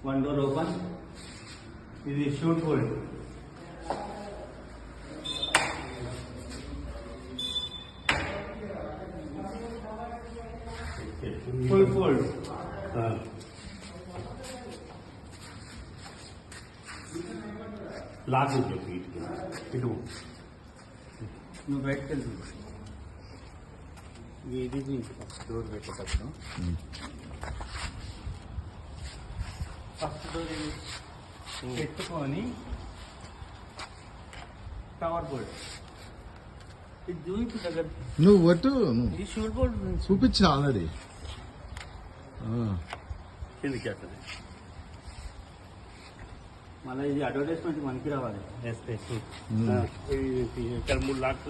One door open. This is shoot hold. Full fold. Lock చెప్పి ఇటు నువ్వు బయటకు వెళ్తు ఇది డోర్ పెట్టేటప్పుడు ఫస్ట్ డోర్ పెట్టుకొని టవర్ బోర్డ్ ఇది చూపించు దగ్గర నువ్వు ఒట్టు ఇది షూట్ బోర్డ్ చూపించా ఆల్రెడీ కిందికి వస్తుంది. మళ్ళీ ఇది అడ్వర్టైజ్మెంట్ మనకి రావాలి ఇక్కడ 3 లాక్స్